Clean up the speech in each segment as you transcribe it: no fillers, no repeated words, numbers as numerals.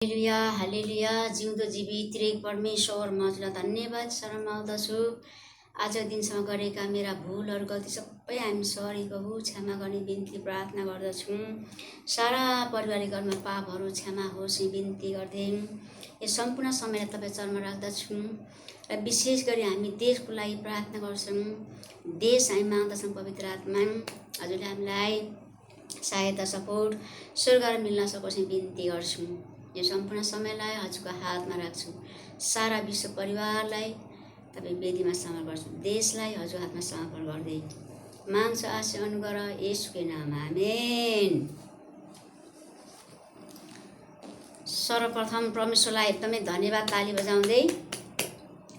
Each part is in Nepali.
हालेलुया हालेलुया जिउँदो जीवित त्रिएक परमेश्वर म हजुरलाई धन्यवाद शरणमा आउँदछु। आज दिनसम्म गरेका मेरा भुलहरू गल्ती सबै हामी सरी प्रभु क्षमा गर्ने बिन्ती प्रार्थना गर्दछौँ। सारा पारिवारिक घरमा पापहरू क्षमा होस् बिन्ती गर्दै यो सम्पूर्ण समयलाई तपाईँ चरणमा राख्दछौँ र विशेष गरी हामी देशको लागि प्रार्थना गर्छौँ। देश हामी माग्दछौँ पवित्र आत्मा हजुरले हामीलाई सहायता सपोर्ट स्वर्ग मिल्न सकोस् बिन्ती गर्छौँ। यो सम्पूर्ण समयलाई हजुरको हातमा राख्छु। सारा विश्व परिवारलाई तपाईँ वेदीमा समर्पण गर्छु। देशलाई हजुर हातमा समर्पण गर्दै माग्छु आशा अनुग्रह येशूको नाममा आमेन। सर्वप्रथम परमेश्वरलाई एकदमै धन्यवाद ताली बजाउँदै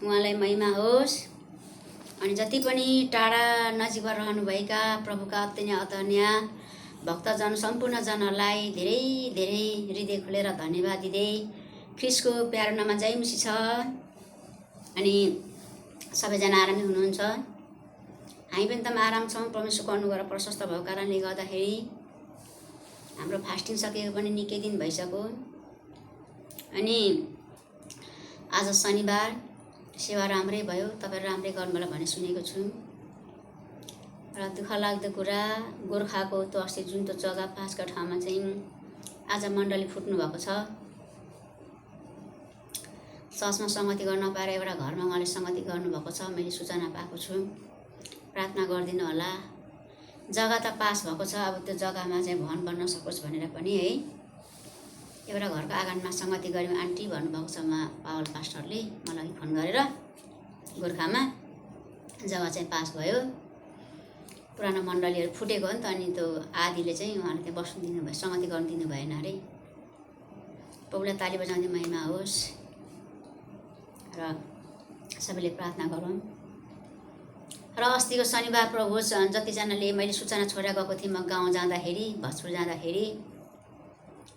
उहाँलाई महिमा होस्। अनि जति पनि टाढा नजिकमा रहनुभएका प्रभुका अत्यन्त अतन्या भक्तजन सम्पूर्ण जनहरूलाई धेरै धेरै हृदय खुलेर धन्यवाद दिँदै ख्रिस्टको प्यारो नाममा जय मसी छ। अनि सबैजना आरामै हुनुहुन्छ। हामी पनि त आराम छौँ। परमेश्वरको अनुग्रह प्रशस्त भएको कारणले गर्दाखेरि हाम्रो फास्टिङ सकेको पनि निकै दिन भइसक्यो। अनि आज शनिबार सेवा राम्रै भयो। तपाईँहरू राम्रै गर्नुभयो भन्ने सुनेको छु। र दुःख लाग्दो कुरा गोर्खाको त्यो अस्ति जुन त्यो जग्गा पाँचका ठाउँमा चाहिँ आज मण्डली फुट्नु भएको छ। चर्चमा सङ्गति गर्न नपाएर एउटा घरमा उहाँले सङ्गति गर्नुभएको छ। मैले सूचना पाएको छु। प्रार्थना गरिदिनु होला। जग्गा त पास भएको छ। अब त्यो जग्गामा चाहिँ भवन बन्न सकोस् भनेर पनि है एउटा घरको आँगनमा सङ्गति गऱ्यौँ आन्टी भन्नुभएको छ पावल पास्टरले मलाई फोन गरेर। गोर्खामा जग्गा चाहिँ पास भयो। पुरानो मण्डलीहरू फुटेको हो नि त। अनि त्यो आदिले चाहिँ उहाँले त्यहाँ बस्नु दिनुभयो, सङ्गति गर्नु दिनु भएन अरे। प्रभुलाई ताली बजाउँदै महिमा होस् र सबैले प्रार्थना गरौँ। र अस्तिको शनिबार प्रभु जतिजनाले मैले सूचना छोडेर गएको थिएँ, म गाउँ जाँदाखेरि भजपुर जाँदाखेरि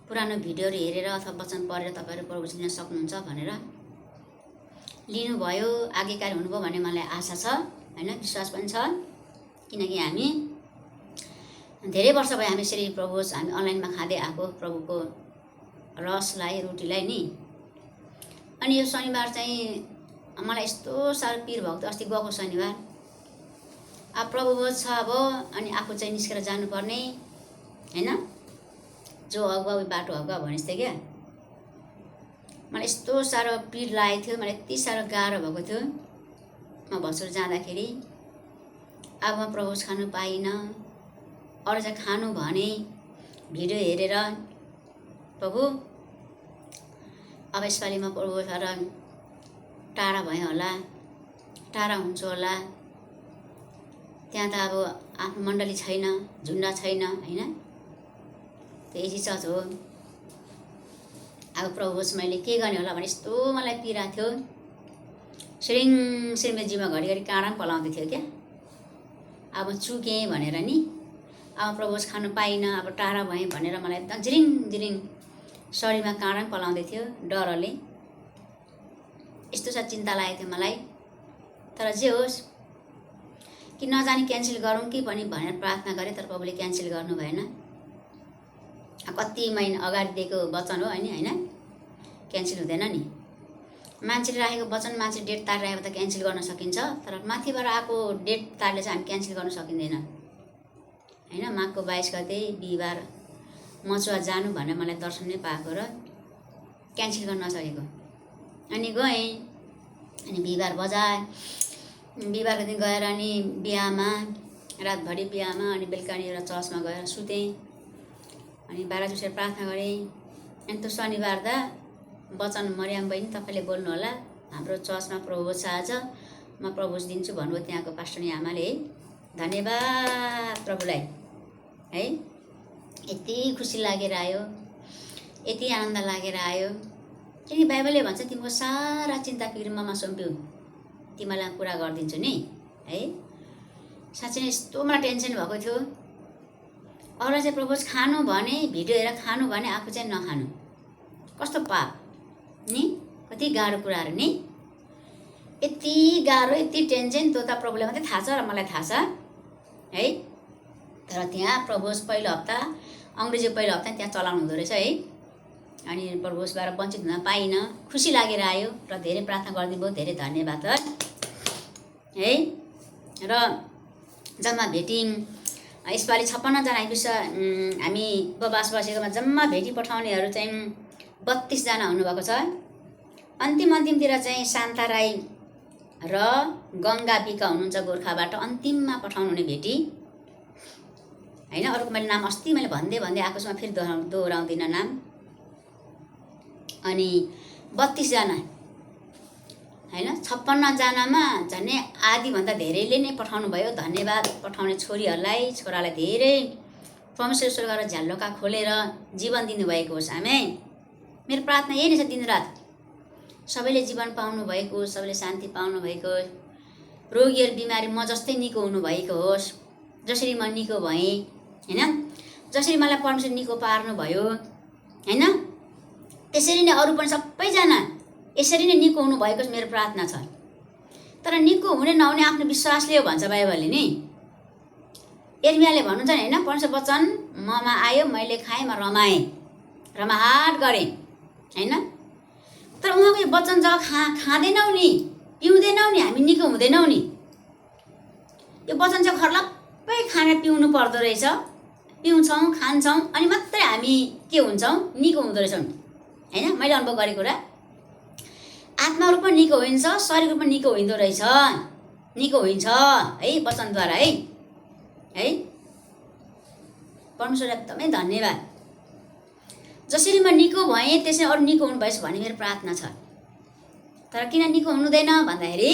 पुरानो भिडियोहरू हेरेर अथवा वचन पढेर तपाईँहरू प्रभु लिन सक्नुहुन्छ भनेर लिनुभयो। आज्ञाकारी हुनुभयो भन्ने मलाई आशा छ, होइन, विश्वास पनि छ। किनकि हामी धेरै वर्ष भयो हामी यसरी प्रभु हामी अनलाइनमा खाँदै आएको प्रभुको रसलाई रोटीलाई नि। अनि यो शनिबार चाहिँ मलाई यस्तो साह्रो पिर भएको थियो अस्ति गएको शनिबार। अब प्रभु बोध छ अब अनि आफू चाहिँ निस्केर जानुपर्ने, होइन, जो अगुवा बाटो अगुवा भनेस् थियो क्या। मलाई यस्तो साह्रो पिर लागेको थियो। मलाई यति साह्रो गाह्रो भएको थियो म भजपुर जाँदाखेरि। अब म प्रभु खानु पाइनँ। अरू चाहिँ खानु भने भिडियो हेरेर प्रभु अब यसपालि म प्रभु र टाढा भएँ होला, टाढा हुन्छु होला। त्यहाँ त अब आफ्नो मण्डली छैन, झुन्डा छैन, होइन, त्यो एजी चर्च हो। अब प्रभु मैले के गर्ने होला भने यस्तो मलाई पीडा थियो। सिरिङ सिरिमेजीमा घरिघरि काँडा पनि पलाउँदै थियो क्या। अब चुकेँ भनेर नि, अब प्रभु खानु पाइनँ, अब टाढा भएँ भनेर मलाई एकदम जिरिङ जिरिङ शरीरमा काँडा पनि पलाउँदै थियो डरले। यस्तो साह्रो चिन्ता लागेको थियो मलाई। तर जे होस् कि नजानी क्यान्सल गरौँ कि पनि भनेर प्रार्थना गरेँ। तर प्रभुले क्यान्सल गर्नु भएन। कति महिना अगाडि दिएको वचन हो होइन, क्यान्सल हुँदैन नि। मान्छेले राखेको वचन मान्छे डेट तार राखेको त क्यान्सल गर्न सकिन्छ। तर माथिबाट आएको डेट तारले चाहिँ हामी क्यान्सल गर्न सकिँदैन, होइन। माघको 22 गते बिहिबार मचुवा जानु भनेर मलाई दर्शन नै पाएको र क्यान्सल गर्न नसकेको। अनि गएँ। अनि बिहिबार बजार बिहिबारको दिन गएर अनि बिहामा रातभरि बिहामा अनि बेलुका एउटा चर्चमा गएर सुतेँ। अनि 12 चुसेर प्रार्थना गरेँ। अनि त्यो शनिबार दा वचन मरियाम बहिनी तपाईँले बोल्नु होला, हाम्रो चर्चमा प्रभु छ आज, म प्रभु दिन्छु भन्नुभयो त्यहाँको पास्टरनी आमाले। है, धन्यवाद प्रभुलाई, है। यति खुसी लागेर आयो, यति आनन्द लागेर आयो। किनकि बाइबलले भन्छ तिम्रो सारा चिन्ता फिक्र ममा सुम्प्यौ, तिमीलाई पुरा गरिदिन्छु नि, है। साँच्चै नै यस्तो मलाई टेन्सन भएको थियो। अरूलाई चाहिँ प्रभु खानु भने भिडियो हेरेर खानु भने आफू चाहिँ नखानु, कस्तो पाप नि। कति गाह्रो कुराहरू नि, यति गाह्रो यति टेन्सन। त्यो त प्रभुले मात्रै थाहा छ र मलाई थाहा छ, है। तर त्यहाँ प्रभु पहिलो हप्ता अङ्ग्रेजी पहिलो हप्ता त्यहाँ चलाउनु हुँदो रहेछ, है। अनि प्रभु उसबाट वञ्चित हुन पाइनँ, खुसी लागेर आयो र धेरै प्रार्थना गरिदिनु भयो, धेरै धन्यवाद है। र जम्मा भेटिङ यसपालि 56 जना हामी उपवास बसेकोमा जम्मा भेटी पठाउनेहरू चाहिँ 32 जना हुनुभएको छ। अन्तिमतिर चाहिँ शान्ता राई र गङ्गा बिका हुनुहुन्छ गोर्खाबाट, अन्तिममा पठाउनु हुने भेटी हैन। अरूको मैले नाम अस्ति मैले भन्दै आएको छु, फेरि दोहोऱ्याउँदिनँ नाम। अनि 32 जना हैन, 56 जनामा झन्डै आधीभन्दा धेरैले नै पठाउनु भयो। धन्यवाद पठाउने छोरीहरूलाई, छोरालाई धेरै परमेश्वर स्वर्गबाट झ्यालोका खोलेर जीवन दिनुभएको होस्। आमेन। मेरो प्रार्थना यही नै छ, दिनरात सबैले जीवन पाउनु भएको, सबैले शान्ति पाउनु भएको, रोगीहरू बिमारी म जस्तै निको हुनुभएको होस्। जसरी म निको भएँ हैन, जसरी मलाई परमेश्वर निको पार्नु भयो हैन, त्यसरी नै अरू पनि सबैजना यसरी नै निको हुनु भएको मेरो प्रार्थना छ। तर निको हुने नहुने आफ्नो विश्वासले हो भन्छ बाइबलले नि। यिर्मयाले भन्नुहुन्छ नि हैन, परमेश्वर वचन ममा आयो, मैले खाएँ, म रमाएँ, रमाहाट गरेँ हैन। तर उहाँको यो वचन जब खाँदैनौँ नि, पिउँदैनौँ नि, हामी निको हुँदैनौँ नि। यो वचन चाहिँ खर्लप्पै खाना पिउनु पर्दो रहेछ, पिउँछौँ खान्छौँ अनि मात्रै हामी के हुन्छौँ, निको हुँदो रहेछौँ हैन। मैले अनुभव गरेको कुरा, आत्मा रूपमा निको हुन्छ, शरीर रूपमा निको हुँदो रहेछ, निको हुन्छ है वचनद्वारा है। परमेश्वर एकदमै धन्यवाद। जसरी म निको भएँ त्यसरी अरू निको हुनु भएछ भन्ने मेरो प्रार्थना छ। तर किन निको हुनुहुँदैन भन्दाखेरि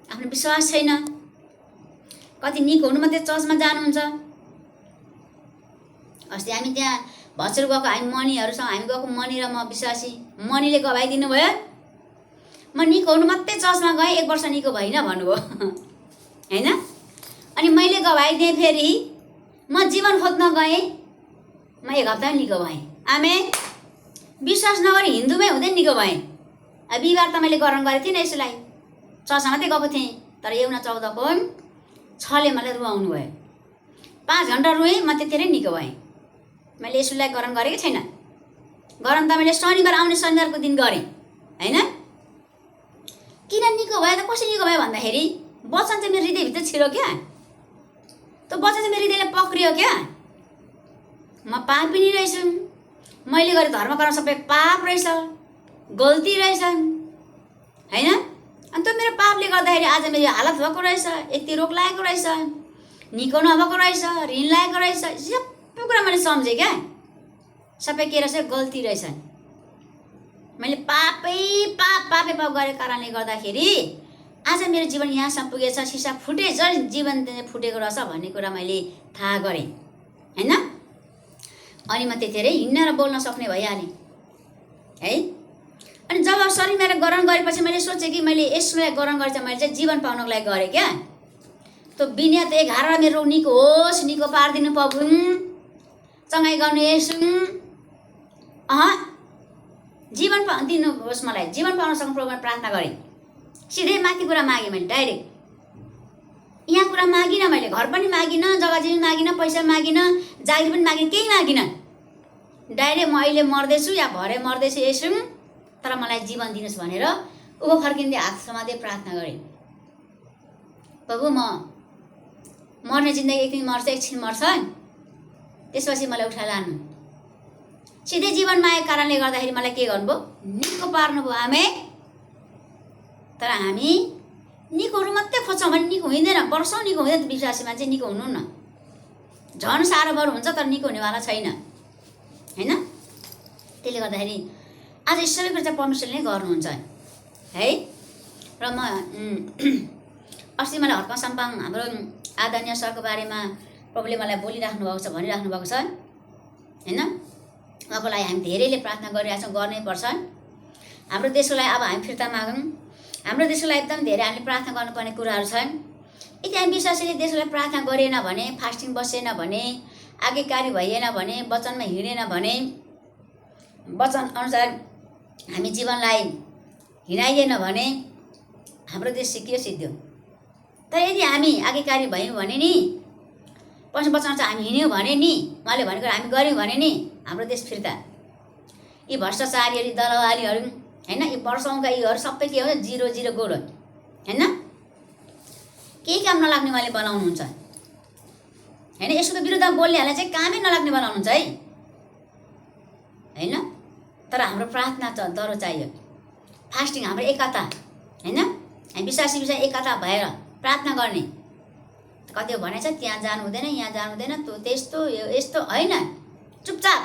आफ्नो विश्वास छैन। कति निको हुनु मात्रै चर्चमा जानुहुन्छ। अस्ति हामी त्यहाँ भचर गएको, हामी मणिहरूसँग हामी गएको, मणि र म विश्वासी, मणिले गवाइदिनु भयो, म निको हुनु मात्रै चर्चमा गएँ, 1 वर्ष निको भइनँ भन्नुभयो हैन। अनि मैले गवाइदिएँ, फेरि म जीवन खोज्न गएँ, म 1 हप्ता निको भएँ। आमेन। विश्वास नगरी हिन्दूमै हुँदै निको भएँ। बिहिबार त मैले ग्रहण गरेको थिइनँ यसलाई, चर्चमा मात्रै गएको थिएँ। तर एउना 14 को 6ले मलाई रुवाउनु भयो। 5 घन्टा रुएँ, म त्यतिरै निको भएँ। मैले यसलाई ग्रहण गरेकै छैन। ग्रहण त मैले शनिबार आउने शनिबारको दिन गरेँ हैन। किन निको भयो त, कसरी निको भयो भन्दाखेरि वचन चाहिँ मेरो हृदयभित्र छिरो क्या। त्यो वचन चाहिँ मेरो हृदयले पक्रियो क्या। म पापिनी रहेछु, मैले गरे धर्म गर्न सबै पाप रहेछ, गल्ती रहेछ हैन। अनि त्यो मेरो पापले गर्दाखेरि आज मेरो हालत भएको रहेछ, यति रोग लागेको रहेछ, निको नभएको रहेछ, ऋण लागेको रहेछ, सबै कुरा मैले सम्झेँ क्या। सबै के रहेछ, गल्ती रहेछ। मैले पापै पाप गरेको कारणले गर्दाखेरि आज मेरो जीवन यहाँसम्म पुगेछ, सिसा फुटे जीवन फुटेको रहेछ भन्ने कुरा मैले थाहा गरेँ हैन। अनि म त्यतिरै हिँड्न र बोल्न सक्ने भइहालेँ है। अनि जब शरीर मेरो ग्रहण गरेपछि मैले सोचेँ कि मैले यसलाई ग्रहण गरेर चाहिँ मैले चाहिँ जीवन पाउनको लागि गरेँ क्या। त्यो बिना त 11 मेरो निको होस्, निको पारिदिनु प्रभु, चङ्गाइ गर्ने यसु, जीवन दिनुहोस् मलाई, जीवन पाउनसक्नु प्रभुमा प्रार्थना गरेँ। सिधै माथि कुरा मागेँ मैले, डाइरेक्ट यहाँ कुरा मागिनँ मैले, घर पनि मागिनँ, जग्गा जमिन मागिनँ, पैसा मागिनँ, जागिर पनि मागिनँ, केही मागिनँ। डाइरेक्ट म अहिले मर्दैछु या भरे मर्दैछु यसो, तर मलाई जीवन दिनुहोस् भनेर उँभो फर्किँदै हात समात्दै प्रार्थना गरेँ। प्रभु म मर्ने जिन्दगी एकदिन मर्छ, एकछिन मर्छ, त्यसपछि मलाई उठा लानु। सिधै जीवन मागेको कारणले गर्दाखेरि मलाई के गर्नुभयो, निको पार्नुभयो। आमेन। तर हामी निकोहरू मात्रै खोज्छौँ भने निको हुँदैन, वर्षौँ निको हुँदैन। विश्वासी मान्छे निको हुनु न, झन् साह्रो बरु हुन्छ, तर निको हुनेवाला छैन हैन। त्यसले गर्दाखेरि आज सबै कुरा चाहिँ परमेश्वरले नै गर्नुहुन्छ है। र म अस्ति मलाई हर्क साम्पाङ हाम्रो आदरणीय सरको बारेमा प्रभुले मलाई बोलिराख्नु भएको छ, भनिराख्नु भएको छ हैन। उहाँको लागि हामी धेरैले प्रार्थना गरिरहेका छौँ, गर्नै पर्छ। हाम्रो देशको लागि अब हामी फिर्ता मागौँ। हाम्रो देशको लागि एकदम धेरै हामीले प्रार्थना गर्नुपर्ने कुराहरू छन्। यदि हामी विश्वासले देशको लागि प्रार्थना गरेन भने, फास्टिङ बसेन भने, आज्ञाकारी भइएन भने, वचनमा हिँडेन भने, वचन अनुसार हामी जीवनलाई हिँडाइएन भने हाम्रो देश सिक्यो सिद्धियो। तर यदि हामी आज्ञाकारी भयौँ भने नि, वचन अनुसार हामी हिँड्यौँ भने नि, उहाँले भनेको हामी गऱ्यौँ भने नि हाम्रो देश फिर्ता। यी भ्रष्टाचारीहरू दलालीहरू हैन, यी वर्षौँका यीहरू सबै के हो 0 गोड हो हैन। केही काम नलाग्ने उहाँले बनाउनुहुन्छ हैन। यसको विरुद्धमा बोल्नेहरूलाई चाहिँ कामै नलाग्ने बनाउनुहुन्छ है हैन। तर हाम्रो प्रार्थना त दह्रो चाहियो, फास्टिङ, हाम्रो एकता हैन। हामी विश्वासी एकता भएर प्रार्थना गर्ने। कति भनेछ त्यहाँ जानु हुँदैन, यहाँ जानु हुँदैन, त्यो त्यस्तो यस्तो होइन। चुपचाप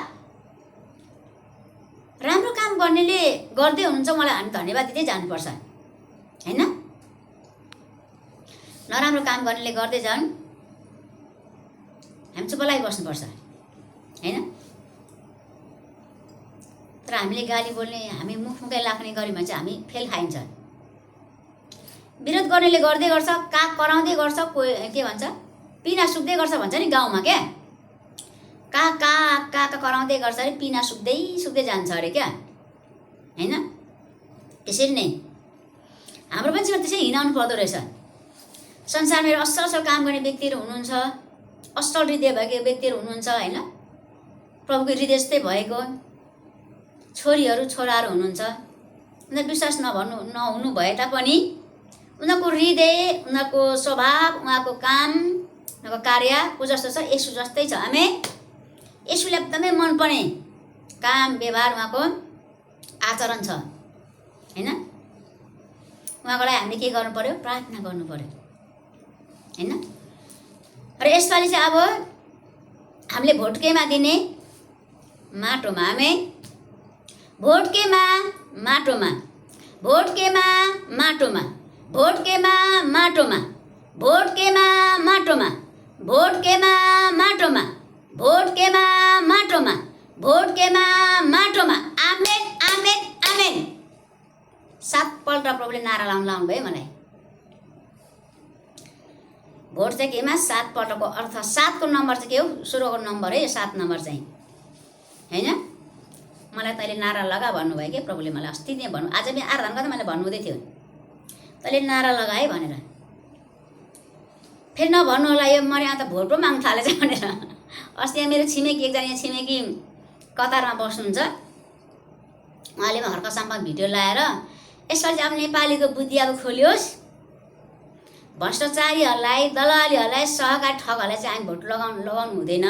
राम्रो काम गर्नेले गर्दै हुनुहुन्छ, मलाई हामी धन्यवाद दिँदै जानुपर्छ हैन। नराम्रो काम गर्नेले गर्दै जानु, हामी चुप लगाइबस्नुपर्छ हैन। तर हामीले गाली बोल्ने, हामी मुखमुखै लाग्ने गऱ्यौँ भने चाहिँ हामी फेल खाइन्छ। विरोध गर्नेले गर्दै गर्छ, काग कराउँदै गर्छ, कोही के भन्छ पिना सुक्दै गर्छ भन्छ नि गाउँमा, क्या काग कराउँदै गर्छ अरे, पिना सुक्दै जान्छ अरे क्या हैन। त्यसरी नै हाम्रो पनि त्यसै हिँडाउनु पर्दो रहेछ। संसारमा असल काम गर्ने व्यक्तिहरू हुनुहुन्छ, असल हृदय भएको व्यक्तिहरू हुनुहुन्छ हैन। प्रभुको हृदय जस्तै भएको छोरीहरू छोराहरू हुनुहुन्छ। उनीहरू विश्वास नहुनु भए तापनि उनीहरूको हृदय, उनीहरूको स्वभाव, उहाँको काम, उहाँको कार्य को जस्तो छ, यसु जस्तै छ। हामी यसुले एकदमै मनपर्ने काम, व्यवहार, उहाँको आचरण छ हैन। उहाँको लागि हामीले के गर्नु पर्यो? प्रार्थना गर्नु पर्यो हैन। र यसपालि चाहिँ अब हामीले भोट केमा दिने? माटोमा। हामी भोट केमा? माटोमा। भोट केमा? माटोमा। भोट केमा? माटोमा। भोट केमा? माटोमा। भोट केमा? माटोमा। भोट केमा? माटोमा। भोट केमा? माटोमा। आमेन, आमेन, आमेन। 7 पल्ट प्रभुले नारा लाउनु भयो मलाई। भोट चाहिँ केमा? 7 पल्टको अर्थ 7 को नम्बर चाहिँ के हो? सुरुको नम्बर है यो 7 नम्बर चाहिँ हैन। मलाई तैँले नारा लगा भन्नुभयो कि प्रभुले मलाई अस्ति नै भन्नु, आज पनि आराधना गर्दा मैले भन्नुहुँदै थियो तैँले नारा लगाए भनेर। फेरि नभन्नु होला यो मरे त भोट पो माग्नु थालेछ भनेर। अस्ति यहाँ मेरो छिमेकी एकजना छिमेकी कतारमा बस्नुहुन्छ, उहाँले पनि हर्क सम्पन्न भिडियो लाएर यसपालि चाहिँ अब नेपालीको बुद्धि अब खोलियोस्, भ्रष्टाचारीहरूलाई, दलालीहरूलाई, सहकारी ठगहरूलाई चाहिँ हामी भोट लगाउनु हुँदैन।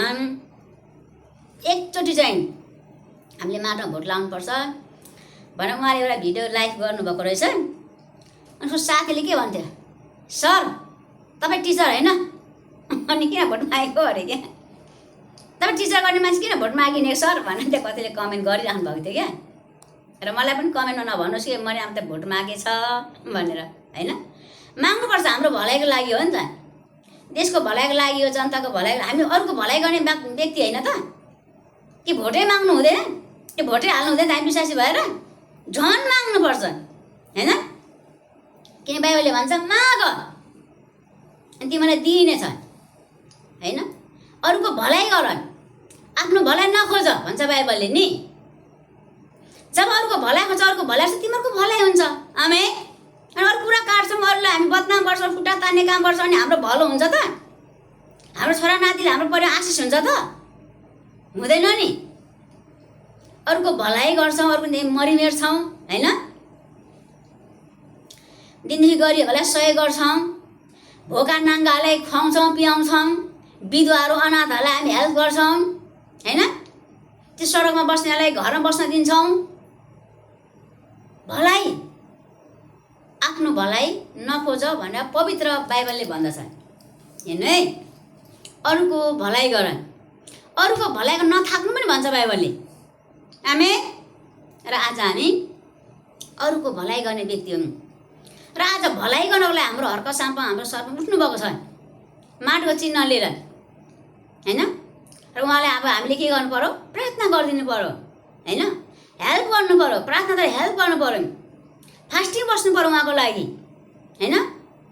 एकचोटि चाहिँ हामीले माटोमा भोट लाउनुपर्छ भनेर उहाँले एउटा भिडियो लाइभ गर्नुभएको रहेछ। अनि उसको साथीले के भन्थ्यो, सर तपाईँ टिचर होइन अनि किन भोट मागेको अरे क्या, तपाईँ टिचर गर्ने मान्छे किन भोट मागिने सर भनेर त्यहाँ कतिले कमेन्ट गरिराख्नु भएको थियो क्या। र मलाई पनि कमेन्टमा नभन्नुहोस् कि मैले अब त भोट मागेछ भनेर होइन। माग्नुपर्छ, हाम्रो भलाइको लागि हो नि त, देशको भलाइको लागि हो, जनताको भलाइको। हामी अरूको भलाइ गर्ने व्यक्ति होइन त, कि भोटै माग्नु हुँदैन, कि भोटै हाल्नु हुँदैन। हामी विश्वासी भएर झन् माग्नुपर्छ होइन। किन बाइबलले भन्छ माग अनि तिमीलाई दिइनेछ होइन। अरूको भलाइ गर, आफ्नो भलाइ नखोज भन्छ बाइबलले नि। जब अरूको भलाइ खोज्छ, अरूको भलाइ छ, तिमीहरूको भलाइ हुन्छ। आमे अनि अरू कुरा काट्छौँ, अरूलाई हामी बदनाम गर्छौँ, खुट्टा तान्ने काम गर्छौँ, अनि हाम्रो भलो हुन्छ त? हाम्रो छोरा नातिले हाम्रो परिवार आशिष हुन्छ त? हुँदैन नि। अरूको भलाइ गर्छौँ, अरूको मरिमेर्छौँ होइन। दिनदेखि गरिबहरूलाई सहयोग गर्छौँ, भोका नाङ्गाहरूलाई खुवाउँछौँ पियाउँछौँ, विधवाहरू अनाथहरूलाई हामी हेल्प गर्छौँ होइन। त्यो सडकमा बस्नेलाई घरमा बस्न दिन्छौँ। भलाइ, आफ्नो भलाइ नखोज भनेर पवित्र बाइबलले भन्दछ हेर्नु है। अरूको भलाइ गर, अरूको भलाइको नथाक्नु पनि भन्छ बाइबलले। हामी र आज हामी अरूको भलाइ गर्ने व्यक्ति हुन्। र आज भलाइ गर्नको लागि हाम्रो हर्क साम्प, हाम्रो सरमा उठ्नुभएको छ माटोको चिन्ह लिएर होइन। र उहाँले अब हामीले के गर्नु पर्यो? प्रार्थना गरिदिनु पर्यो होइन, हेल्प गर्नु पर्यो। प्रार्थना त हेल्प गर्नु पर्यो, फास्टिङ बस्नु पर्यो उहाँको लागि होइन।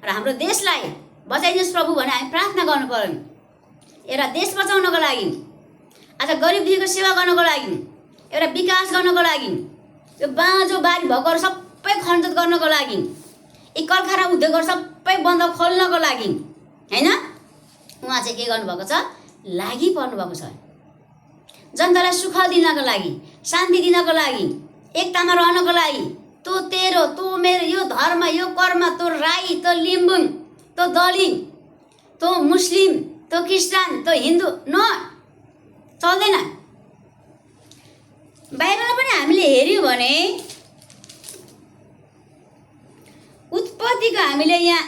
र हाम्रो देशलाई बचाइदिनुहोस् प्रभु भने हामी प्रार्थना गर्नु पर्यो। एउटा देश बचाउनको लागि, आज गरिब दुखीको सेवा गर्नको लागि, एउटा विकास गर्नको लागि, यो बाँझो बारी भएकोहरू सबै खनजोत गर्नको लागि, यी कलखाना उद्योगहरू सबै बन्द खोल्नको लागि होइन। उहाँ चाहिँ के गर्नुभएको छ? लागि पर्नुभएको छ। जनतालाई सुख दिनको लागि, शान्ति दिनको लागि, एकतामा रहनको लागि तँ तेरो तँ मेरो यो धर्म यो कर्म तँ राई तँ लिम्बुङ तँ दलित तँ मुस्लिम तँ क्रिस्चियन तँ हिन्दू न चल्दैन। बाइबलमा पनि हामीले हेऱ्यौँ भने उत्पत्तिको हामीले यहाँ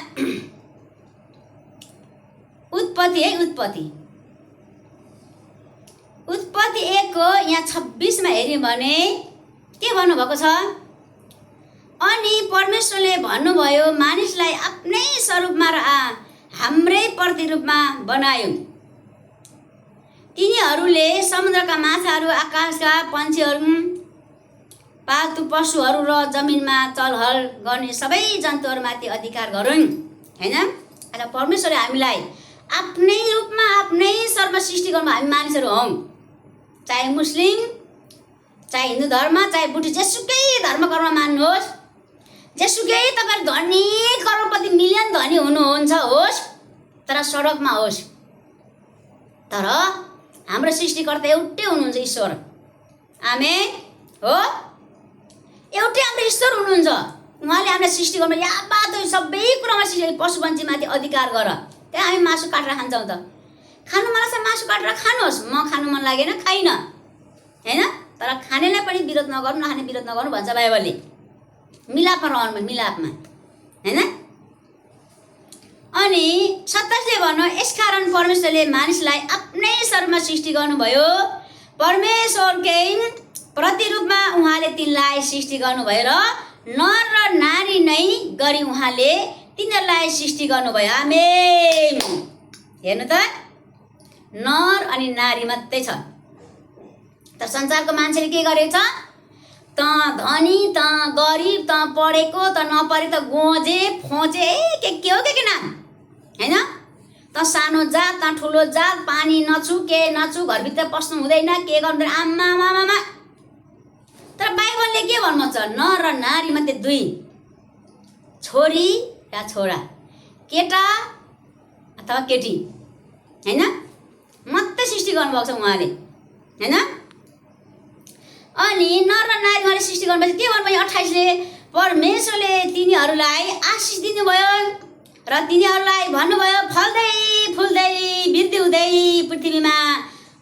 उत्पत्ति 1 को यहाँ 26 मा हेऱ्यौँ भने के भन्नुभएको छ? अनि परमेश्वरले भन्नुभयो मानिसलाई आफ्नै स्वरूपमा र हाम्रै प्रतिरूपमा बनायौँ। तिनीहरूले समुद्रका माछाहरू, आकाशका पन्छीहरू, पाल्तु पशुहरू र जमिनमा चलहल गर्ने सबै जन्तुहरूमाथि अधिकार गरौँ। हैन? आज परमेश्वरले हामीलाई आफ्नै रूपमा आफ्नै स्वरूपमा सृष्टि गर्नु। हामी मानिसहरू हौँ, चाहे मुस्लिम, चाहे हिन्दू धर्म, चाहे बुद्धिस्ट, जेसुकै धर्म कर्म मान्नुहोस्, जेसुकै तपाईँ धनी करोडपति मिलियन धनी हुनुहुन्छ होस्, तर सडकमा होस्, तर हाम्रो सृष्टिकर्ता एउटै हुनुहुन्छ, ईश्वर। आमेन हो, एउटै हाम्रो ईश्वर हुनुहुन्छ। उहाँले हामीलाई सृष्टि गर्नु या बात सबै कुरामा सृष्टि, पशुपन्छीमाथि अधिकार गर। त्यहाँ हामी मासु काटेर खान्छौँ त, खानु मन लाग्छ मासु काटेर खानुहोस्, म खानु मन लागेन खाइन, हैन? तर खानेलाई पनि विरोध नगर्नु, नखाने विरोध नगर्नु भन्छ बाइबलले। मिलापमा रहनु, मिलापमा, हैन? अनि 27ले भन्नु, यसकारण परमेश्वरले मानिसलाई आफ्नै स्वरूपमा सृष्टि गर्नुभयो, परमेश्वरकै प्रतिरूपमा उहाँले तिनलाई सृष्टि गर्नुभयो र नर र नारी नै गरी उहाँले तिनीहरूलाई सृष्टि गर्नुभयो। आमेन। हेर्नु त, नर अनि नारी मात्रै छ। तर संसारको मान्छेले के गरेको छ? त धनी, त गरिब, त पढेको, त नपढे, त गोजे फोचे, के हो के नाम, हैन? त सानो जात, त ठुलो जात, पानी नछु, के नछु, घरभित्र पस्नु हुँदैन, के गर्दैन, आमा मामा। तर बाइबलले के भन्नु छ? नर र नारी मध्ये दुई, छोरी या छोरा, केटा अथवा केटी, हैन? मात्रै सृष्टि गर्नुभएको छ उहाँले, हैन? अनि नर र नारी उहाँले सृष्टि गर्नुभएको के भन्नुभयो? 28ले परमेश्वरले तिनीहरूलाई आशिष दिनुभयो र तिनीहरूलाई भन्नुभयो फल्दै फुल्दै वृद्धि हुँदै पृथ्वीमा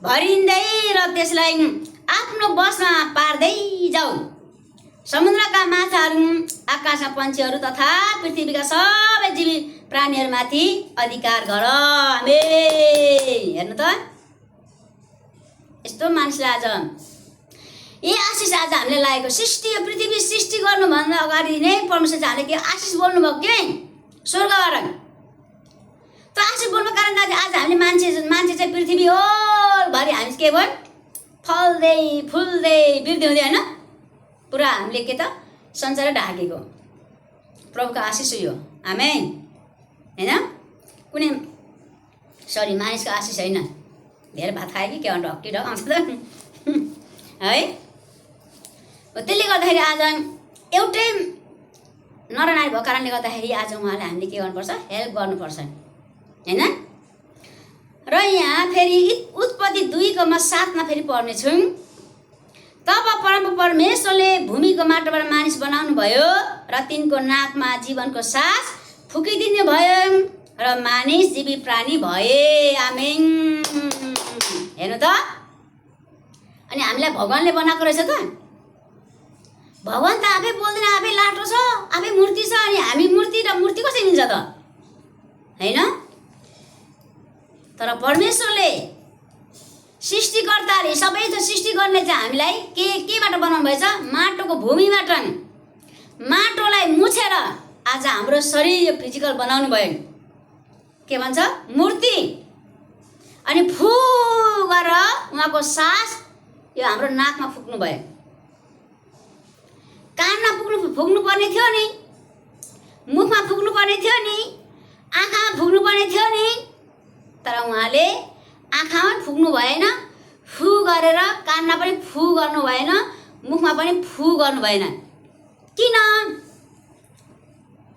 भरिँदै र त्यसलाई आफ्नो बसमा पार्दै जाऊ। समुद्रका माछाहरू, आकाशका पन्छीहरू तथा पृथ्वीका सबै जीवित प्राणीहरूमाथि अधिकार गर। आमेन। हेर्नु त, यस्तो मानिसले आज यही आशिष आज हामीले लागेको। सृष्टि, यो पृथ्वी सृष्टि गर्नुभन्दा अगाडि नै परमेश्वरले हामीले के आशिष बोल्नुभयो के स्वर्गबाट। त आशिष बोल्नु कारण आज हामीले मान्छे चाहिँ पृथ्वी होलभरि हामी के भयो? फल्दै फुल्दै वृद्धि हुँदै, होइन? पुरा हामीले के त संसार ढाकेको प्रभुको आशिष हो। आमेन। हैन? कुनै सरी मानिसको आशिष होइन। धेरै भात खायो कि के भन्नु हक्की ढक आउँछ त है। त्यसले गर्दाखेरि आज एउटै नर नारी भएको कारणले गर्दाखेरि आज उहाँलाई हामीले के गर्नुपर्छ? हेल्प गर्नुपर्छ, हैन? र यहाँ फेरि उत्पत्ति 2:7 फेरि पढ्नेछौँ। तब परमेश्वरले भूमिको माटोबाट मानिस बनाउनु भयो र तिनको नाकमा जीवनको सास फुकिदिनु भयो र मानिस जीवी प्राणी भए। आमेन। हेर्नु त, अनि हामीलाई भगवानले बनाएको रहेछ त। भगवान त आफै बोल्दैन, आफै लाटो छ, आफै मूर्ति छ, अनि हामी मूर्ति र मूर्ति कसरी मिल्छ त, हैन? तर परमेश्वरले सृष्टिकर्ताले सबै त सृष्टि गर्ने चाहिँ हामीलाई केबाट बनाउनु भएछ? माटोको भूमिबाट। माटोलाई मुछेर आज हाम्रो शरीर यो फिजिकल बनाउनु भयो। के भन्छ? मूर्ति। अनि फु गरेर उहाँको सास यो हाम्रो नाकमा फुक्नु भयो। कानमा फुक्नु पर्ने थियो नि, मुखमा फुक्नु पर्ने थियो नि, आँखामा फुक्नु पर्ने थियो नि, तर उहाँले आँखामा फुक्नु भएन, फु गरेर कानमा पनि फु गर्नु भएन, मुखमा पनि फु गर्नु भएन। किन?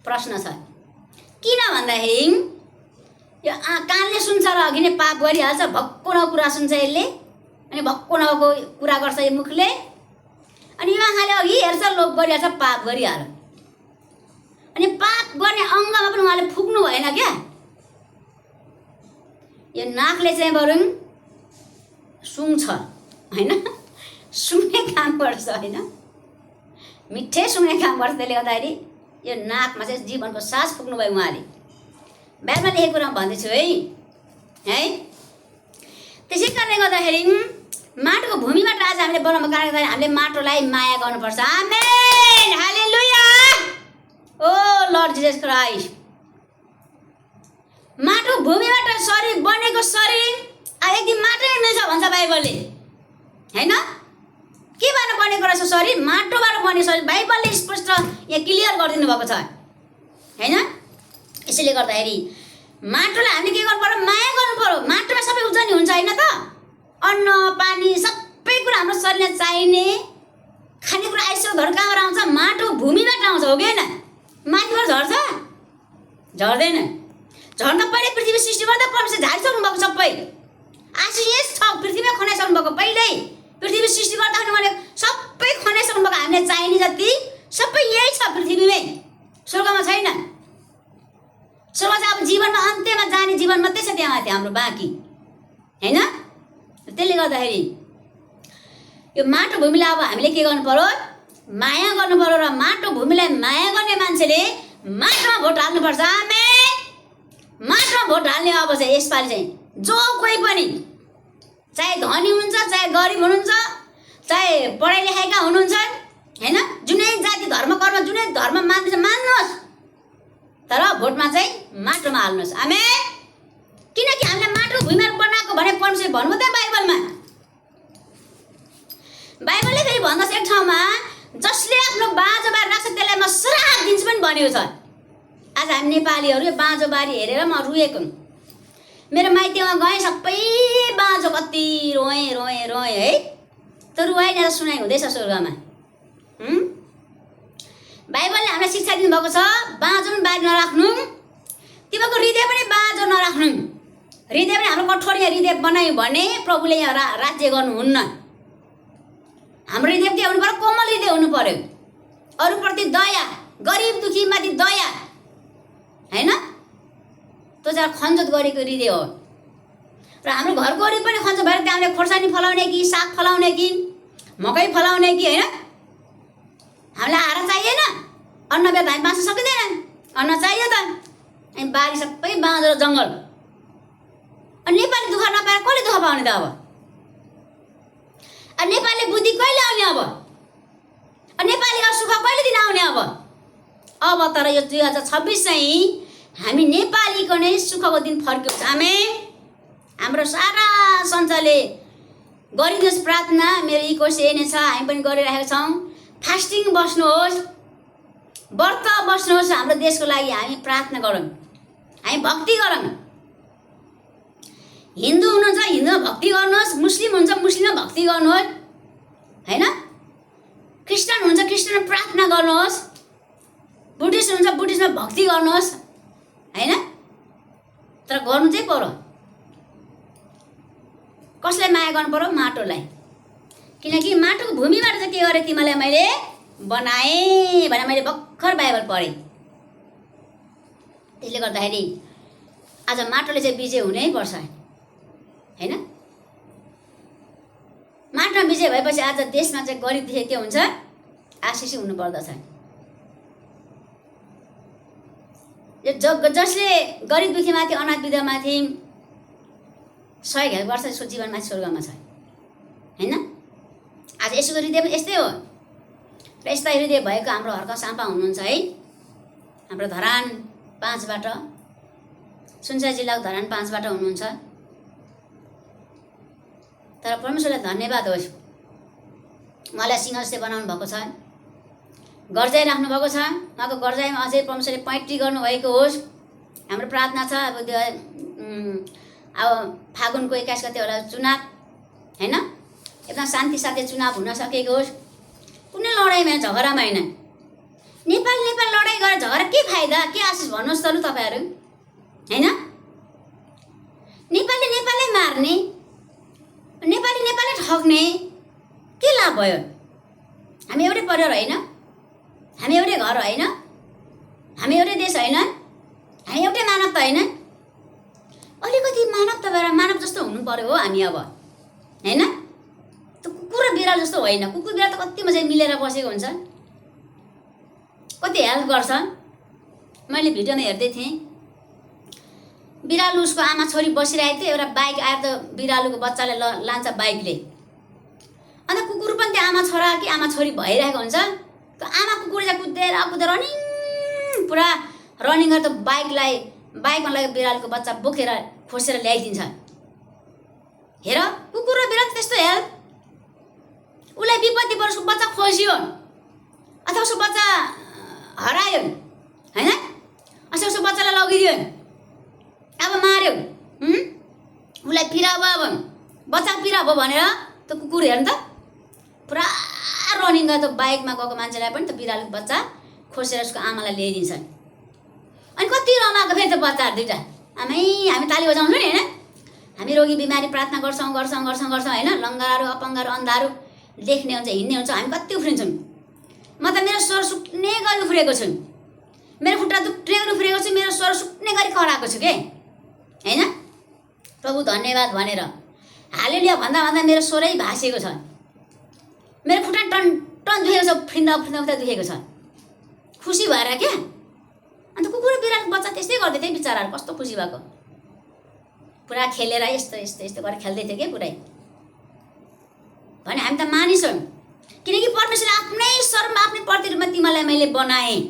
प्रश्न छ। किन भन्दाखेरि यो कानले सुन्छ र अघि नै पाप गरिहाल्छ, भक्कु न कुरा सुन्छ यसले, अनि भक्को नभएको कुरा गर्छ यो मुखले। अनि उहाँले अघि हेर्छ लोभ गरिहाल्छ, पाप गरिहाल्छ। अनि पाप गर्ने अङ्गमा पनि उहाँले फुक्नु भएन क्या। यो नाकले चाहिँ बरु सुँग्छ होइन, सुँग्ने काम गर्छ होइन, मिठै सुँग्ने काम गर्छ। त्यसले गर्दाखेरि यो नाकमा चाहिँ जीवनको सास फुक्नु भयो उहाँले। बाइबलमा लेखेको कुरा भन्दैछु है। त्यसै कारणले गर्दाखेरि माटोको भूमिबाट आज हामीले बनाउनु कारणले गर्दाखेरि हामीले माटोलाई माया गर्नुपर्छ। आमेन, हालेलुया, ओ लर्ड जिजस क्राइस्ट। माटो भूमिबाट शरीर बनेको शरीर एक दिन माटोमै मिल्छ भन्छ बाइबलले होइन। के भएर बनेको रहेछ शरीर? माटोबाट बनेको शरीर। बाइबलले स्पष्ट यहाँ क्लियर गरिदिनु भएको छ होइन। यसैले गर्दाखेरि माटोलाई हामीले के गर्नु पर्यो? माया गर्नु पर्यो। माटोमा सबै उब्जनी हुन्छ होइन त? अन्न पानी सबै कुरा हाम्रो शरीरलाई चाहिने खानेकुरा आइसोधर कहाँबाट आउँछ? माटो भूमिबाट आउँछ, हो कि होइन? माथिबाट झर्छ? झर्दैन। झर्न पहिले पृथ्वी सृष्टि गर्दा परमेश्वर झारिसक्नु भएको सबै आशिष छ पृथ्वीमा खनाइसक्नु भएको। पहिल्यै पृथ्वी सृष्टि गर्दा उहाँले सबै खनाइसक्नु भएको। हामीलाई चाहिने जति सबै यही छ पृथ्वीमै, स्वर्गमा छैन। स्वर्ग चाहिँ अब जीवनमा अन्त्यमा जाने जीवन मात्रै छ त्यहाँ माथि हाम्रो बाँकी होइन। त्यसले गर्दाखेरि यो माटो भूमिलाई अब हामीले के गर्नु पर्यो? माया गर्नु पर्यो। र माटो भूमिलाई माया गर्ने मान्छेले माटोमा भोट हाल्नुपर्छ। आमेन, माटोमा भोट हाल्ने अब चाहिँ यसपालि चाहिँ जो कोही पनि, चाहे धनी हुन्छ, चाहे गरिब हुनुहुन्छ, चाहे पढाइ लेखाएका हुनुहुन्छ होइन, जुनै जाति धर्म कर्म जुनै धर्म मान्नुहुन्छ मान्नुहोस्, तर भोटमा चाहिँ माटोमा हाल्नुहोस्। आमेन, किनकि हामीले माटो भूमिमा बनाएको भने परमेश्वरले भन्नु त बाइबलमा। बाइबलले फेरि भन्दछ एक ठाउँमा, जसले आफ्नो बाँझो बारी राख्छ त्यसलाई म श्राप दिन्छु पनि भनेको छ। आज हामी नेपालीहरू यो बाँझो बारी हेरेर म रुएको। मेरो माइतीमा गएँ, सबै बाँझो, कति रोएँ रोएँ रोएँ है। त्यो रुवाई नै सुनाइ हुँदैछ स्वर्गमा। बाइबलले हामीलाई शिक्षा दिनुभएको छ, बाँझो पनि बारी नराख्नु, तिमीको हृदय पनि बाँझो नराख्नु। हृदय पनि हाम्रो कठोर हृदय बनायो भने प्रभुले यहाँ राज्य गर्नुहुन्न। हाम्रो हृदय के हुनु पर्यो? कोमल हृदय हुनु पर्यो। अरूप्रति दया, गरिब दुखीमाथि दया होइन, त्यो चाहिँ खन्जोत गरेको हृदय हो। र हाम्रो घरको वरिपरि पनि खन्जो भएर त्यहाँले खोर्सानी फलाउने कि साग फलाउने कि मकै फलाउने कि होइन। हामीलाई आहारा चाहिएन, अन्न बेला हामी बाँच्न सकिँदैन, अन्न चाहियो त। अनि बारी सबै बाँझो र जङ्गल। अनि नेपाली दुःख नपाएर कसले दुःख पाउने त? अब नेपालीले बुद्धि कहिले आउने? अब नेपालीको सुख कहिले दिन आउने? अब तर यो 2026 चाहिँ हामी नेपालीको नै सुखको दिन फर्कियो। आमेन। हाम्रो सारा संसारले गरिदिनुहोस् प्रार्थना। मेरो इकोस यही नै छ, हामी पनि गरिरहेका छौँ। फास्टिङ बस्नुहोस्, व्रत बस्नुहोस्, हाम्रो देशको लागि हामी प्रार्थना गरौँ, हामी भक्ति गरौँ। हिन्दू हुनुहुन्छ हिन्दूमा भक्ति गर्नुहोस्, मुस्लिम हुन्छ मुस्लिममा भक्ति गर्नुहोस् होइन, क्रिस्चियन हुन्छ क्रिस्चियनमा प्रार्थना गर्नुहोस्, बुद्धिस्ट हुन्छ बुद्धिस्टमा भक्ति गर्नुहोस् होइन। तर गर्नु चाहिँ पर्यो। कसलाई माया गर्नु पर्यो? माटोलाई। किनकि माटोको भूमिबाट चाहिँ के गरेँ तिमीलाई मैले बनाएँ भने मैले भर्खर बाइबल पढेँ। त्यसले गर्दाखेरि आज माटोले चाहिँ विजय हुनै पर्छ होइन। माटोमा विजय भएपछि आज देशमा चाहिँ गरिब दुखी के हुन्छ? आशिष हुनु पर्दछ। यो जसले गरिब दुखीमाथि अनाथ विधवामाथि सहयोग गर्छ त्यसको जीवनमाथि स्वर्गमा छ होइन। आज यसोको हृदय पनि यस्तै हो। र यस्ता हृदय भएको हाम्रो हर्क साम्पा हुनुहुन्छ है, हाम्रो धरान 5बाट, सुनसरी जिल्लाको धरान 5बाट हुनुहुन्छ। तर परमेश्वरलाई धन्यवाद होस्, उहाँलाई सिंहस्थ्य बनाउनु भएको छ, गर्जाइ राख्नु भएको छ। उहाँको गर्जाइमा अझै परमेश्वरले पैँट्री गर्नुभएको होस्। हाम्रो प्रार्थना छ अब फागुनको 21 गते होला चुनाव होइन, एकदम शान्ति साथै चुनाव हुन सकेको होस्। कुनै लडाइँमा झगडामा होइन। नेपाल लडाइँ गरेर झगडा के फाइदा, के आशिष भन्नुहोस् त लु तपाईँहरू होइन। नेपालले मार्ने, नेपाली नेपाली ठग्ने के लाभ भयो? हामी एउटै परिवार होइन? हामी एउटै घर होइन? हामी एउटै देश होइन? हामी एउटै मानवता होइन? अलिकति मानवता भएर मानव जस्तो हुनु पर्यो हो हामी अब, होइन? त्यो कुकुर र बिरालो जस्तो होइन। कुकुर बिरालो त कति मजाले मिलेर बसेको हुन्छ, कति हेल्प गर्छ। मैले भिडियोमा हेर्दै थिएँ, बिरालो उसको आमा छोरी बसिरहेको थियो, एउटा बाइक आएर त बिरालोको बच्चाले लान्छ बाइकले, अन्त कुकुर पनि त्यो आमा छोरा कि आमा छोरी भइरहेको हुन्छ। त्यो आमा कुकुर चाहिँ कुदेर रनिङ पुरा रनिङ गरेर त्यो बाइकमा लगेको बिरालोको बच्चा बोकेर खोसेर ल्याइदिन्छ। हेर, कुकुर र बिरालो त्यस्तो हेल्प। उसलाई विपत्ति पर्यो, उसको बच्चा खोसियो अथवा उसको बच्चा हरायो, होइन? अथवा उसको बच्चालाई लगिदियो, अब मार्यो, उसलाई पिरा भयो, अब बच्चा पिरा भयो भनेर त्यो कुकुर हेर्नु त पुरा रनिङ गरेर त्यो बाइकमा गएको मान्छेलाई पनि त्यो बिरालोको बच्चा खोसेर उसको आमालाई ल्याइदिन्छ। अनि कति रमाएको फेरि त्यो बच्चाहरू दुइटा। हामी ताली बजाउँछौँ नि, होइन? हामी रोगी बिमारी प्रार्थना गर्छौँ होइन? लङ्गाहरू, अपङ्गाहरू, अन्धाहरू देख्ने हुन्छ, हिँड्ने हुन्छ, हामी कति उफ्रिन्छौँ। म त मेरो स्वर सुक्ने गरी उफ्रेको छु, मेरो खुट्टा दुख्ने गरी उफ्रेको छु, मेरो स्वर सुक्ने गरी कराएको छु के, होइन? प्रभु धन्यवाद भनेर हालेलुया भन्दा भन्दा मेरो स्वरै भाँसिएको छ, मेरो खुट्टा टन दुखेको छ, उफ्रिँदा दुखेको छ, खुसी भएर क्या। अन्त कुकुर बिरालोको बच्चा त्यस्तै गर्दै थियो बिचराहरू, कस्तो खुसी भएको, पुरा खेलेर यस्तो गरेर खेल्दै थियो क्या पुरै। भने हामी त मानिस हौँ, किनकि परमेश्वरले आफ्नै स्वरमा आफ्नै प्रतिरूपमा तिमीलाई मैले बनाएँ।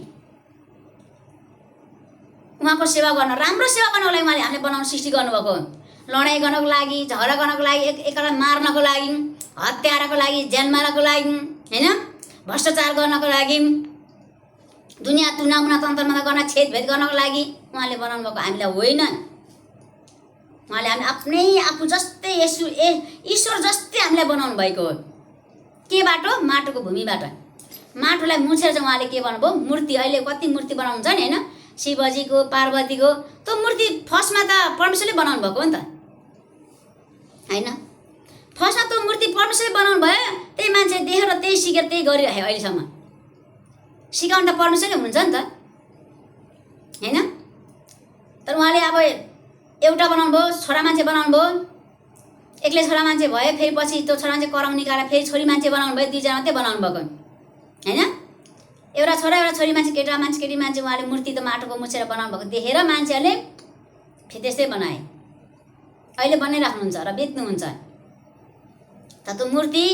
उहाँको सेवा गर्न, राम्रो सेवा गर्नको लागि उहाँले हामीले बनाउनु सृष्टि गर्नुभएको हो। लडाइँ गर्नको लागि, झगडा गर्नको लागि, एकअर्कालाई मार्नको लागि, हत्याराको लागि, ज्यानमाराको लागि, होइन? भ्रष्टाचार गर्नको लागि, दुनियाँ तुनामुना तन्त्रमन्त्र गर्न, छेदभेद गर्नको लागि उहाँले बनाउनु भएको, हामीलाई होइन। उहाँले हामी आफ्नै आफू जस्तै ईश्वर जस्तै हामीलाई बनाउनु भएको हो। केबाट? माटोको भूमिबाट। माटोलाई मुछेर चाहिँ उहाँले के बनाउनु भयो? मूर्ति। अहिले कति मूर्ति बनाउनुहुन्छ नि, होइन? शिवजीको, पार्वतीको, त्यो मूर्ति फर्स्टमा त परमेश्वरले बनाउनु भएको हो नि त, होइन? फर्स्टमा त्यो मूर्ति परमेश्वरले बनाउनु भयो, त्यही मान्छे देखेर त्यही सिकेर त्यही गरिरह्यो अहिलेसम्म। सिकाउनु त परमेश्वरले हुन्छ नि त, होइन? तर उहाँले अब एउटा बनाउनु भयो, छोरा मान्छे बनाउनु भयो, एक्लै छोरा मान्छे भयो, फेरि पछि त्यो छोरा मान्छे कराउनु निकालेर फेरि छोरी मान्छे बनाउनु भयो, दुईजना मात्रै बनाउनु भएको, होइन? एउटा छोरा एउटा छोरी मान्छे, केटा मान्छे केटी मान्छे, उहाँले मूर्ति त माटोको मुछेर बनाउनु भएको देखेर मान्छेहरूले फेरि त्यस्तै बनाए। अहिले बनाइराख्नुहुन्छ र बेच्नुहुन्छ। त त्यो मूर्ति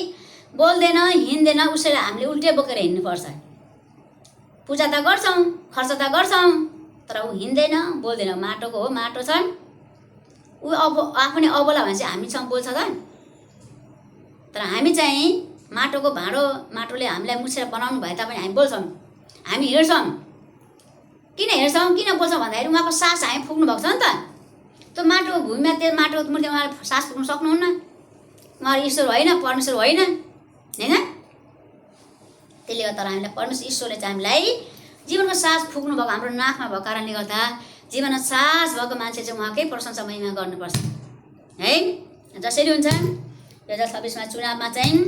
बोल्दैन, हिँड्दैन, उसैले हामीले उल्टे बोकेर हिँड्नुपर्छ। पूजा त गर्छौँ, खर्च त गर्छौँ, तर ऊ हिँड्दैन, बोल्दैन। माटोको हो, माटो छ, ऊ आफू नै अबोला भने चाहिँ हामीसँग बोल्छ त। तर हामी चाहिँ माटोको भाँडो, माटोले हामीलाई मुछेर बनाउनु भए तापनि हामी बोल्छौँ, हामी हिँड्छौँ। किन हिँड्छौँ, किन बोल्छौँ भन्दाखेरि उहाँको सास हामी फुक्नु भएको छ नि त। त्यो माटोको भूमिमा, त्यो माटोको मूर्ति उहाँले सास फुक्नु सक्नुहुन्न। उहाँहरू ईश्वर होइन, परमेश्वर होइन, होइन? त्यसले गर्दा हामीलाई परमेश्वर ईश्वरले चाहिँ हामीलाई जीवनको सास फुक्नु भएको, हाम्रो नाकमा भएको कारणले गर्दा जीवनमा सास भएको मान्छे चाहिँ उहाँकै प्रशंसा महिमा गर्नुपर्छ, है? जसरी हुन्छ 2026मा चुनावमा चाहिँ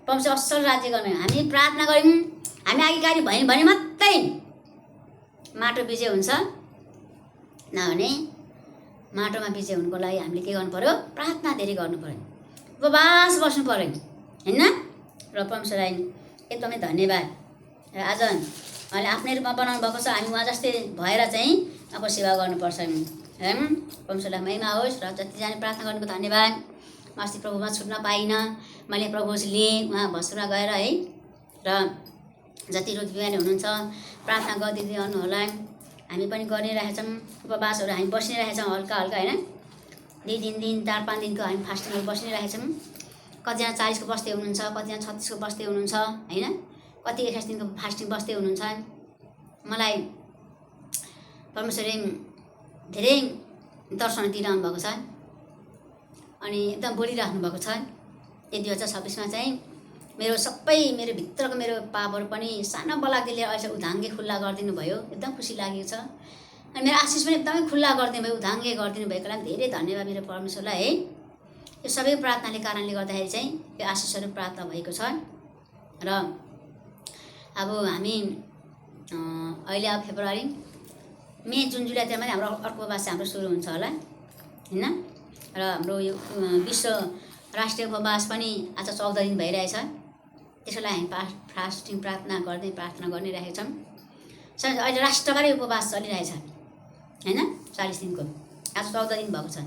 परमेश्वर असल राज्य गर्ने हामी प्रार्थना गऱ्यौँ, हामी आज्ञाकारी भयौँ भने मात्रै माटो विजय हुन्छ, नभने माटोमा विजय हुनुको लागि हामीले के गर्नु पर्यो? प्रार्थना धेरै गर्नु पर्यो, उपवास बस्नु पर्यो, होइन? र परमेश्वरलाई एकदमै धन्यवाद। र आज उहाँले आफ्नै रूपमा बनाउनु भएको छ, हामी उहाँ जस्तै भएर चाहिँ अब सेवा गर्नुपर्छ, है? परमेश्वरलाई महिमा होस्। र जतिजना प्रार्थना गर्नुको धन्यवाद। म अस्ति प्रभुमा छुट्न पाइनँ, मैले प्रभु लिएँ उहाँ भस्त्रमा गएर, है? र जति रोग बिमारी हुनुहुन्छ प्रार्थना गरिदिँदै गर्नु होला। हामी पनि गरिरहेछौँ, उपवासहरू हामी बसि नै रहेछौँ, हल्का हल्का, होइन? 2 दिन 4-5 दिनको हामी फास्टिङहरू बसि नै रहेछौँ। कतिजना 40 को बस्दै हुनुहुन्छ, कतिजना 36 को बस्दै हुनुहुन्छ, होइन? कति 21 दिनको फास्टिङ बस्दै हुनुहुन्छ। मलाई परमेश्वरले धेरै दर्शन दिइरहनु भएको छ, अनि एकदम बोलिराख्नु भएको छ। यो 2026मा चाहिँ मेरो सबै, मेरो भित्रको मेरो पापहरू पनि सानो बलाकले अहिले उधाङ्गे खुल्ला गरिदिनु भयो, एकदम खुसी लागेको छ। अनि मेरो आशिष पनि एकदमै खुल्ला गरिदिनु भयो, उधाङ्गे गरिदिनु भएकोलाई धेरै धन्यवाद मेरो परमेश्वरलाई, है? यो सबै प्रार्थनाले कारणले गर्दाखेरि चाहिँ यो आशिषहरू प्राप्त भएको छ। र अब हामी अहिले अब फेब्रुअरी, मे, जुन, जुलाईतिर पनि हाम्रो अर्को उपवास हाम्रो सुरु हुन्छ होला हैन। र हाम्रो यो विश्व राष्ट्रिय उपवास पनि आज 14 दिन भइरहेछ। त्यसैलाई हामी फास्टिङ प्रार्थना गर्ने राखेका छौँ। अहिले राष्ट्रभरि उपवास चलिरहेछ हैन, 40 दिनको। आज 14 दिन भएको छ।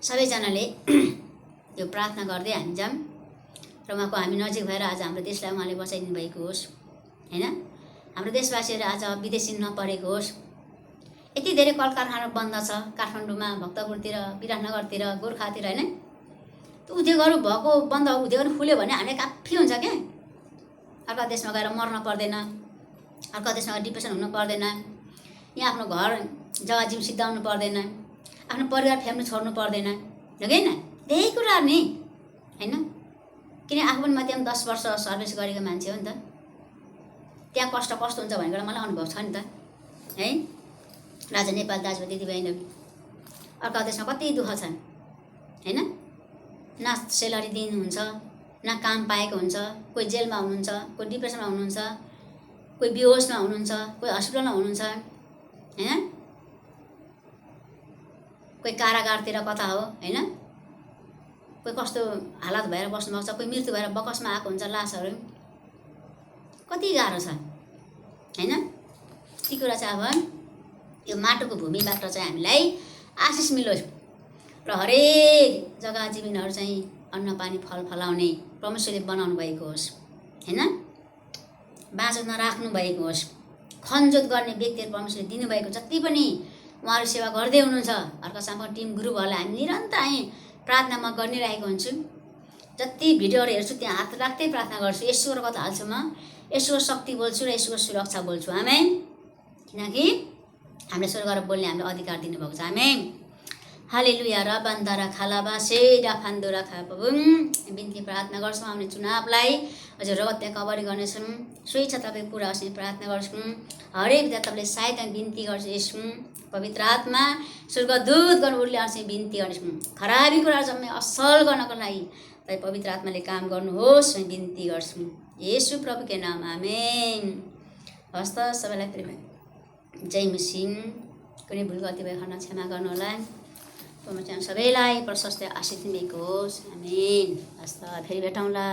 सबैजनाले यो प्रार्थना गर्दै हामी जाऊँ र उहाँको हामी नजिक भएर आज हाम्रो देशलाई उहाँले बचाइदिनु भएको होस् हैन। हाम्रो देशवासीहरू आज विदेशी नपरेको होस्। यति धेरै कल कारखाना बन्द छ काठमाडौँमा, भक्तपुरतिर, विराटनगरतिर, गोर्खातिर हैन। त्यो उद्योगहरू भएको बन्द, उद्योगहरू खुल्यो भने हामीलाई काफी हुन्छ क्या। अर्को देशमा गएर मर्न पर्दैन, अर्को देशमा गएर डिप्रेसन हुनु पर्दैन, यहाँ आफ्नो घर जग्गा जिम सिद्धाउनु पर्दैन, आफ्नो परिवार फ्यामिली छोड्नु पर्दैन, हो कि होइन? त्यही कुरा नि हैन। किन आफू पनि म त्यहाँ 10 वर्ष सर्भिस गरेको मान्छे हो नि त। त्यहाँ कष्ट कस्तो हुन्छ भनेर मलाई अनुभव छ नि त है। राजा नेपाल दाजुभाइ दिदीबहिनी, अर्को देशमा कति दुःख छ हैन। न सेलरी दिनुहुन्छ, न काम पाएको हुन्छ, कोही जेलमा हुनुहुन्छ, कोही डिप्रेसनमा हुनुहुन्छ, कोही बेहोसमा हुनुहुन्छ, कोही हस्पिटलमा हुनुहुन्छ हैन, कोही कारागारतिर कता हो हैन, कोही कस्तो हालत भएर बस्नुभएको छ, कोही मृत्यु भएर बकसमा आएको हुन्छ लासहरू। कति गाह्रो छ हैन। ती कुरा चाहिँ अब यो माटोको भूमिबाट चाहिँ हामीलाई आशिष मिलोस् र हरेक जग्गा जीवनहरू चाहिँ अन्न पानी फल फलाउने परमेश्वरले बनाउनु भएको होस् हैन। बाँझो नराख्नु भएको होस्। खनजोत गर्ने व्यक्तिहरू परमेश्वरले दिनुभएको जति पनि उहाँहरू सेवा गर्दै हुनुहुन्छ, अर्कासँग टिम ग्रुपहरूलाई हामी निरन्तर हामी प्रार्थनामा गरिरहेको हुन्छु। जति भिडियोहरू हेर्छु त्यहाँ हात राख्दै प्रार्थना गर्छु। यसोको कथा हाल्छु म, यसोको शक्ति बोल्छु र यसोको सुरक्षा बोल्छु। आमेन। किनकि हामीले स्वर्गबाट बोल्ने हामीले अधिकार दिनुभएको छ। आमेन। हालेलुया। र बन्दरा खालाबा सेरा फान्दुरा खापबुम। बिन्ती प्रार्थना गर्छौँ हामीले चुनावलाई हजुर रगत त्यहाँ कभरी गर्नेछौँ। सोही छ तपाईँ पुरा होस् प्रार्थना गर्छौँ। हरेक विधा तपाईँले सहायता बिन्ती गर्छु यसौँ। पवित्र आत्मा स्वर्गदूत गर्न उर्ल्याउँछ बिन्ती गर्नेछौँ। खराबी कुराहरू जम्मै असल गर्नको लागि तपाईँ पवित्र आत्माले काम गर्नुहोस् बिन्ती गर्छौँ येशू प्रभुको नाम। आमेन। हस्त सबैलाई फेरि जय मसिह। कुनै भुल गल्ती भए खण्ड क्षमा गर्नु होला। सबैलाई प्रशस्त आशिष दिएको होस्। आमेन। हस्त फेरि भेटौँला।